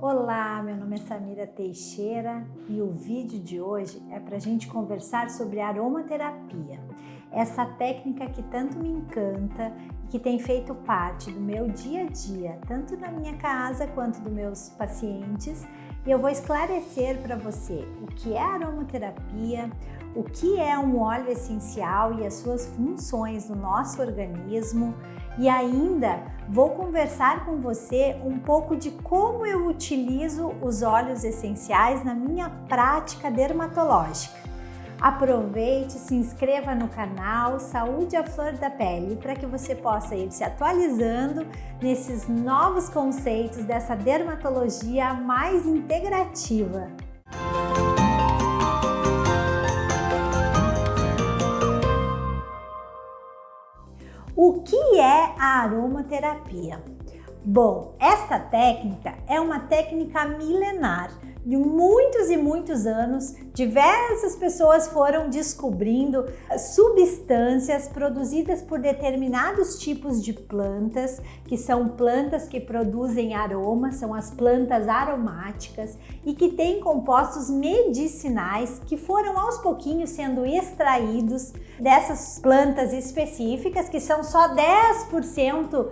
Olá, meu nome é Samira Teixeira e o vídeo de hoje é para a gente conversar sobre aromaterapia. Essa técnica que tanto me encanta e que tem feito parte do meu dia a dia, tanto na minha casa quanto dos meus pacientes. E eu vou esclarecer para você o que é aromaterapia, o que é um óleo essencial e as suas funções no nosso organismo. E ainda vou conversar com você um pouco de como eu utilizo os óleos essenciais na minha prática dermatológica. Aproveite, se inscreva no canal Saúde à Flor da Pele para que você possa ir se atualizando nesses novos conceitos dessa dermatologia mais integrativa. O que é a aromaterapia? Bom, esta técnica é uma técnica milenar. De muitos e muitos anos, diversas pessoas foram descobrindo substâncias produzidas por determinados tipos de plantas, que são plantas que produzem aroma, são as plantas aromáticas e que têm compostos medicinais que foram aos pouquinhos sendo extraídos dessas plantas específicas, que são só 10%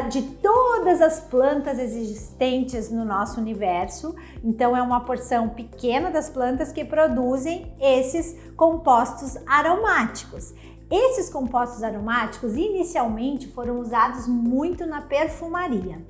de todas as plantas existentes no nosso universo. Então é uma porção pequena das plantas que produzem esses compostos aromáticos. Esses compostos aromáticos inicialmente foram usados muito na perfumaria.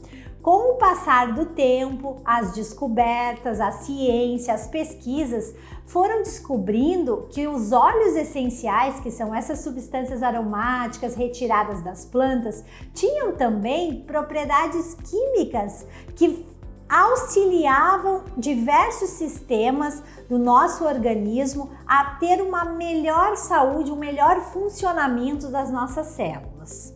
Com o passar do tempo, as descobertas, a ciência, as pesquisas foram descobrindo que os óleos essenciais, que são essas substâncias aromáticas retiradas das plantas, tinham também propriedades químicas que auxiliavam diversos sistemas do nosso organismo a ter uma melhor saúde, um melhor funcionamento das nossas células.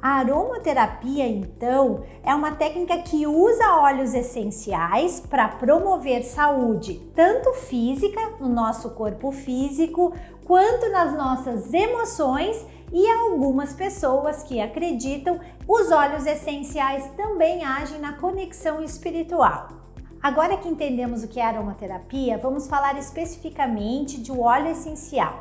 A aromaterapia, então, é uma técnica que usa óleos essenciais para promover saúde, tanto física, no nosso corpo físico, quanto nas nossas emoções. E algumas pessoas que acreditam, os óleos essenciais também agem na conexão espiritual. Agora que entendemos o que é aromaterapia, vamos falar especificamente de óleo essencial,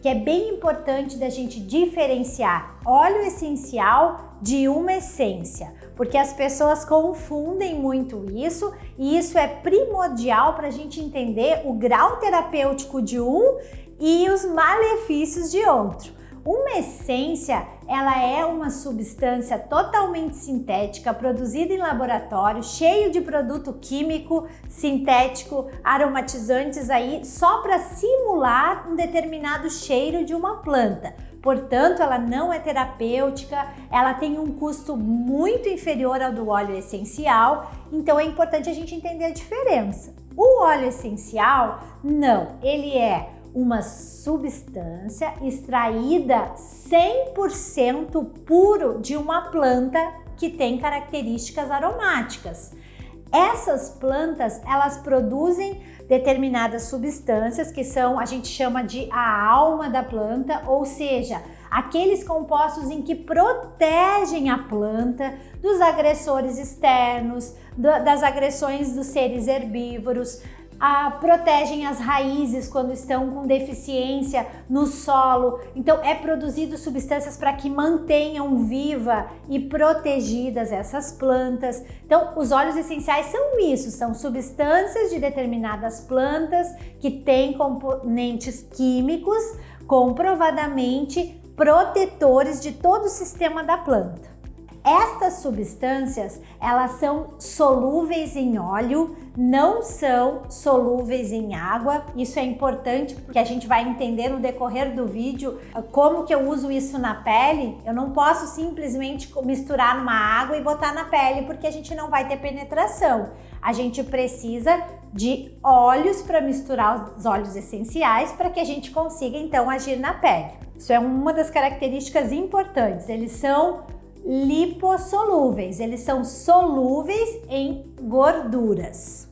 que é bem importante da gente diferenciar óleo essencial de uma essência, porque as pessoas confundem muito isso e isso é primordial para a gente entender o grau terapêutico de um e os malefícios de outro. Uma essência, ela é uma substância totalmente sintética, produzida em laboratório, cheio de produto químico, sintético, aromatizantes aí, só para simular um determinado cheiro de uma planta. Portanto, ela não é terapêutica, ela tem um custo muito inferior ao do óleo essencial, então é importante a gente entender a diferença. O óleo essencial, não, ele é uma substância extraída 100% puro de uma planta que tem características aromáticas. Essas plantas, elas produzem determinadas substâncias que são, a gente chama de a alma da planta, ou seja, aqueles compostos em que protegem a planta dos agressores externos, das agressões dos seres herbívoros, protegem as raízes quando estão com deficiência no solo. Então é produzido substâncias para que mantenham viva e protegidas essas plantas. Então os óleos essenciais são isso, são substâncias de determinadas plantas que têm componentes químicos comprovadamente protetores de todo o sistema da planta. Estas substâncias, elas são solúveis em óleo, não são solúveis em água. Isso é importante porque a gente vai entender no decorrer do vídeo como que eu uso isso na pele. Eu não posso simplesmente misturar numa água e botar na pele porque a gente não vai ter penetração. A gente precisa de óleos para misturar os óleos essenciais para que a gente consiga então agir na pele. Isso é uma das características importantes. Eles são lipossolúveis, eles são solúveis em gorduras.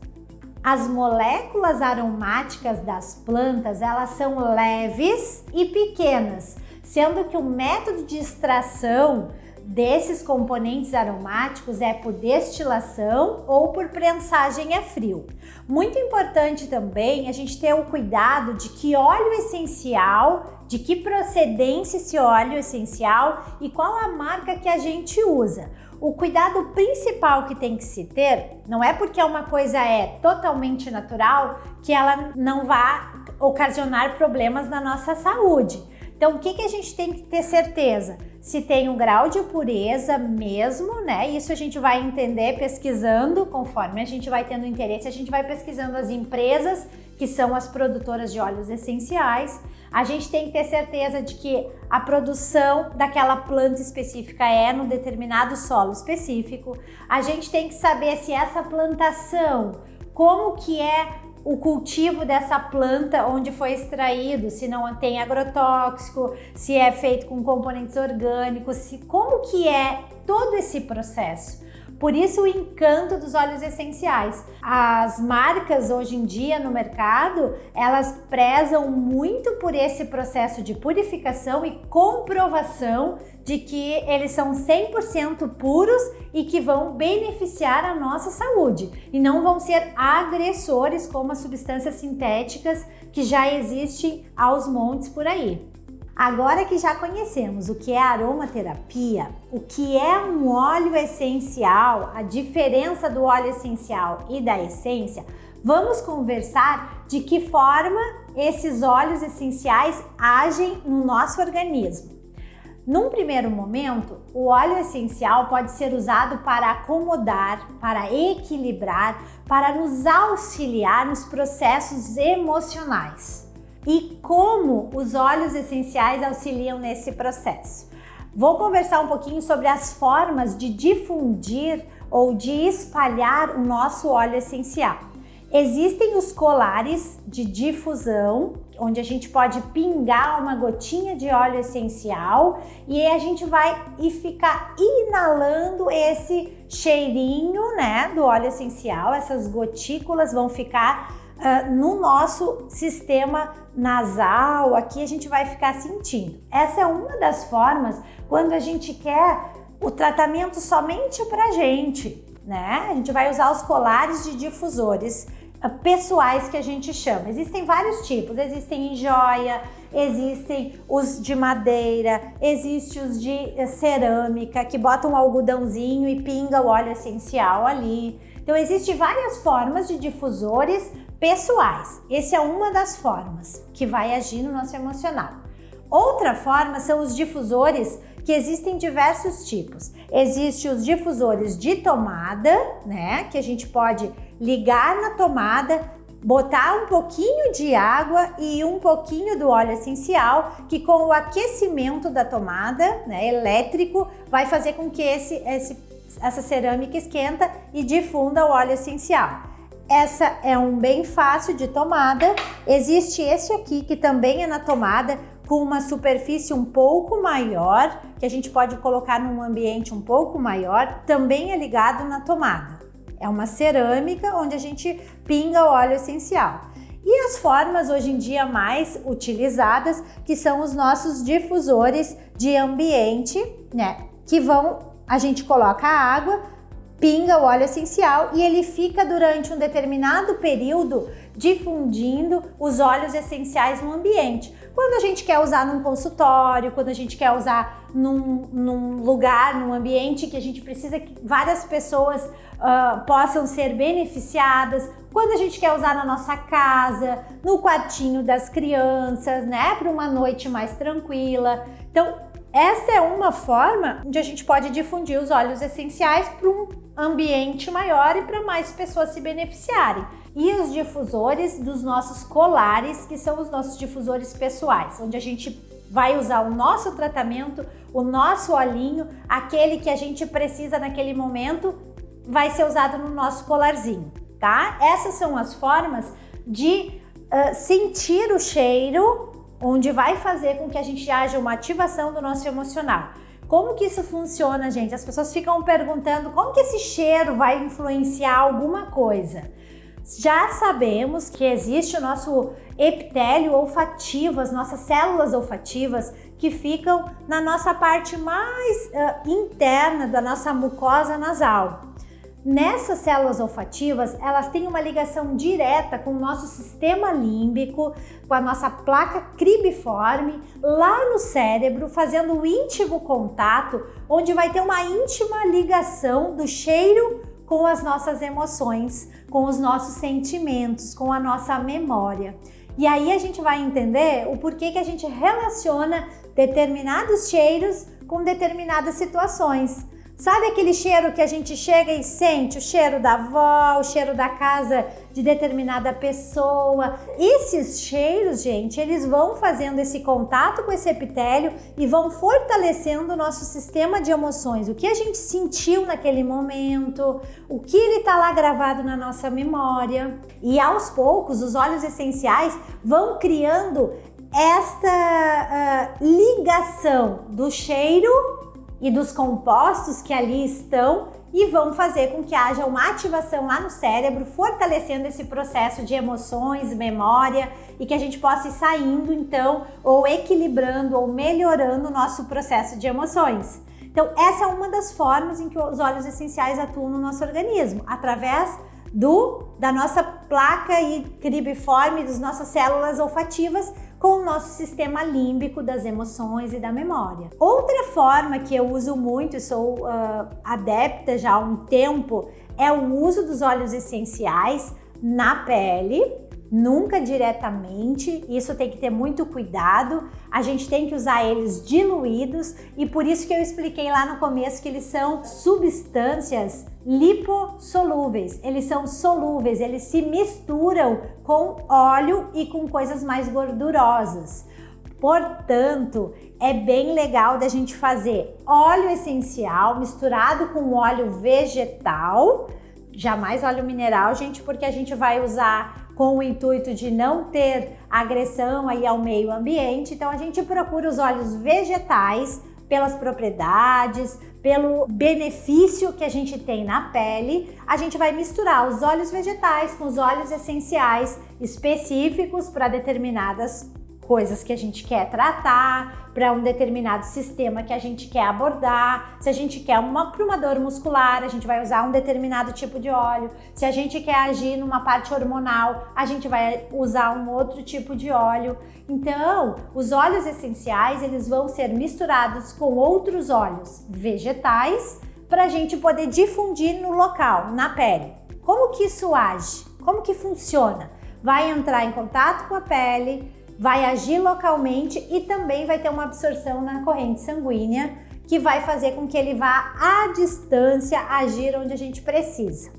As moléculas aromáticas das plantas, elas são leves e pequenas, sendo que o método de extração desses componentes aromáticos é por destilação ou por prensagem a frio. Muito importante também a gente ter o cuidado de que óleo essencial, de que procedência esse óleo essencial e qual a marca que a gente usa. O cuidado principal que tem que se ter não é porque uma coisa é totalmente natural que ela não vai ocasionar problemas na nossa saúde. Então, o que a gente tem que ter certeza? Se tem um grau de pureza mesmo, né? Isso a gente vai entender pesquisando, conforme a gente vai tendo interesse, a gente vai pesquisando as empresas que são as produtoras de óleos essenciais. A gente tem que ter certeza de que a produção daquela planta específica é num determinado solo específico. A gente tem que saber se essa plantação, como que é o cultivo dessa planta, onde foi extraído, se não tem agrotóxico, se é feito com componentes orgânicos, como que é todo esse processo. Por isso o encanto dos óleos essenciais. As marcas hoje em dia no mercado, elas prezam muito por esse processo de purificação e comprovação de que eles são 100% puros e que vão beneficiar a nossa saúde e não vão ser agressores como as substâncias sintéticas que já existem aos montes por aí. Agora que já conhecemos o que é aromaterapia, o que é um óleo essencial, a diferença do óleo essencial e da essência, vamos conversar de que forma esses óleos essenciais agem no nosso organismo. Num primeiro momento, o óleo essencial pode ser usado para acomodar, para equilibrar, para nos auxiliar nos processos emocionais. E como os óleos essenciais auxiliam nesse processo? Vou conversar um pouquinho sobre as formas de difundir ou de espalhar o nosso óleo essencial. Existem os colares de difusão, onde a gente pode pingar uma gotinha de óleo essencial e a gente vai ficar inalando esse cheirinho, né, do óleo essencial. Essas gotículas vão ficar no nosso sistema nasal, aqui a gente vai ficar sentindo. Essa é uma das formas quando a gente quer o tratamento somente pra gente, né? A gente vai usar os colares de difusores pessoais que a gente chama. Existem vários tipos, existem em joia, existem os de madeira, existem os de cerâmica, que botam um algodãozinho e pinga o óleo essencial ali. Então, existem várias formas de difusores pessoais. Essa é uma das formas que vai agir no nosso emocional. Outra forma são os difusores, que existem diversos tipos. Existem os difusores de tomada, né, que a gente pode ligar na tomada, botar um pouquinho de água e um pouquinho do óleo essencial, que com o aquecimento da tomada, né, elétrico, vai fazer com que essa cerâmica esquenta e difunda o óleo essencial. Essa é um bem fácil de tomada. Existe esse aqui que também é na tomada, com uma superfície um pouco maior, que a gente pode colocar num ambiente um pouco maior, também é ligado na tomada. É uma cerâmica onde a gente pinga o óleo essencial. E as formas hoje em dia mais utilizadas, que são os nossos difusores de ambiente, né? A gente coloca a água, pinga o óleo essencial e ele fica durante um determinado período difundindo os óleos essenciais no ambiente. Quando a gente quer usar num consultório, quando a gente quer usar num lugar, num ambiente que a gente precisa que várias pessoas possam ser beneficiadas, quando a gente quer usar na nossa casa, no quartinho das crianças, né, para uma noite mais tranquila. Então, essa é uma forma onde a gente pode difundir os óleos essenciais para um ambiente maior e para mais pessoas se beneficiarem. E os difusores dos nossos colares, que são os nossos difusores pessoais, onde a gente vai usar o nosso tratamento, o nosso olhinho, aquele que a gente precisa naquele momento, vai ser usado no nosso colarzinho, tá? Essas são as formas de sentir o cheiro, onde vai fazer com que a gente haja uma ativação do nosso emocional. Como que isso funciona, gente? As pessoas ficam perguntando como que esse cheiro vai influenciar alguma coisa. Já sabemos que existe o nosso epitélio olfativo, as nossas células olfativas, que ficam na nossa parte mais interna da nossa mucosa nasal. Nessas células olfativas, elas têm uma ligação direta com o nosso sistema límbico, com a nossa placa cribiforme, lá no cérebro, fazendo um íntimo contato, onde vai ter uma íntima ligação do cheiro com as nossas emoções, com os nossos sentimentos, com a nossa memória. E aí a gente vai entender o porquê que a gente relaciona determinados cheiros com determinadas situações. Sabe aquele cheiro que a gente chega e sente? O cheiro da avó, o cheiro da casa de determinada pessoa. Esses cheiros, gente, eles vão fazendo esse contato com esse epitélio e vão fortalecendo o nosso sistema de emoções. O que a gente sentiu naquele momento, o que ele tá lá gravado na nossa memória. E aos poucos, os óleos essenciais vão criando esta ligação do cheiro e dos compostos que ali estão e vão fazer com que haja uma ativação lá no cérebro, fortalecendo esse processo de emoções, memória e que a gente possa ir saindo então, ou equilibrando ou melhorando o nosso processo de emoções. Então essa é uma das formas em que os óleos essenciais atuam no nosso organismo, através da nossa placa cribiforme, das nossas células olfativas, com o nosso sistema límbico das emoções e da memória. Outra forma que eu uso muito e sou adepta já há um tempo é o uso dos óleos essenciais na pele, nunca diretamente, isso tem que ter muito cuidado, a gente tem que usar eles diluídos e por isso que eu expliquei lá no começo que eles são substâncias lipossolúveis, eles são solúveis, eles se misturam com óleo e com coisas mais gordurosas. Portanto, é bem legal da gente fazer óleo essencial misturado com óleo vegetal, jamais óleo mineral, gente, porque a gente vai usar com o intuito de não ter agressão aí ao meio ambiente. Então a gente procura os óleos vegetais pelas propriedades, pelo benefício que a gente tem na pele. A gente vai misturar os óleos vegetais com os óleos essenciais específicos para determinadas coisas que a gente quer tratar, para um determinado sistema que a gente quer abordar. Se a gente quer para uma dor muscular, a gente vai usar um determinado tipo de óleo. Se a gente quer agir numa parte hormonal, a gente vai usar um outro tipo de óleo. Então, os óleos essenciais, eles vão ser misturados com outros óleos vegetais para a gente poder difundir no local, na pele. Como que isso age? Como que funciona? Vai entrar em contato com a pele, vai agir localmente e também vai ter uma absorção na corrente sanguínea que vai fazer com que ele vá à distância agir onde a gente precisa.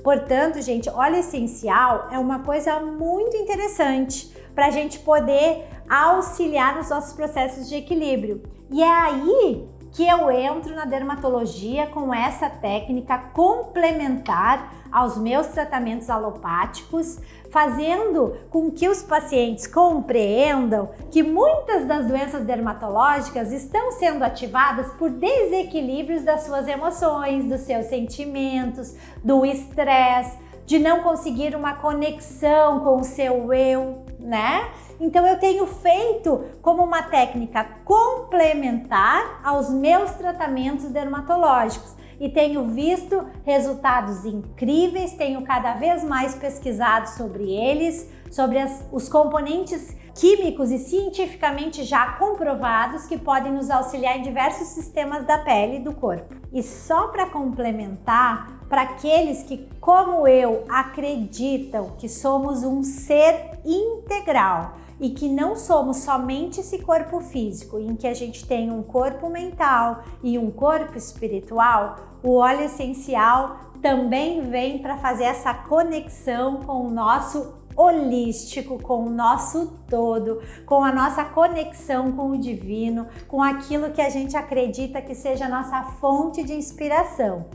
Portanto, gente, óleo essencial é uma coisa muito interessante para a gente poder auxiliar nos nossos processos de equilíbrio. E é aí que eu entro na dermatologia com essa técnica complementar aos meus tratamentos alopáticos, fazendo com que os pacientes compreendam que muitas das doenças dermatológicas estão sendo ativadas por desequilíbrios das suas emoções, dos seus sentimentos, do estresse, de não conseguir uma conexão com o seu eu, né? Então eu tenho feito como uma técnica complementar aos meus tratamentos dermatológicos e tenho visto resultados incríveis, tenho cada vez mais pesquisado sobre eles, sobre os componentes químicos e cientificamente já comprovados que podem nos auxiliar em diversos sistemas da pele e do corpo. E só para complementar, para aqueles que, como eu, acreditam que somos um ser integral e que não somos somente esse corpo físico, em que a gente tem um corpo mental e um corpo espiritual, o óleo essencial também vem para fazer essa conexão com o nosso holístico, com o nosso todo, com a nossa conexão com o divino, com aquilo que a gente acredita que seja a nossa fonte de inspiração.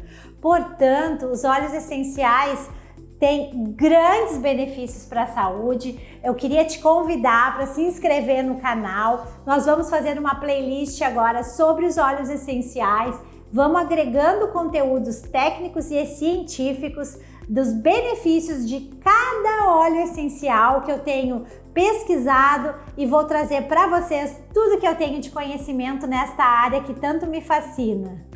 Portanto, os óleos essenciais têm grandes benefícios para a saúde. Eu queria te convidar para se inscrever no canal. Nós vamos fazer uma playlist agora sobre os óleos essenciais. Vamos agregando conteúdos técnicos e científicos dos benefícios de cada cada óleo essencial que eu tenho pesquisado e vou trazer para vocês tudo que eu tenho de conhecimento nesta área que tanto me fascina.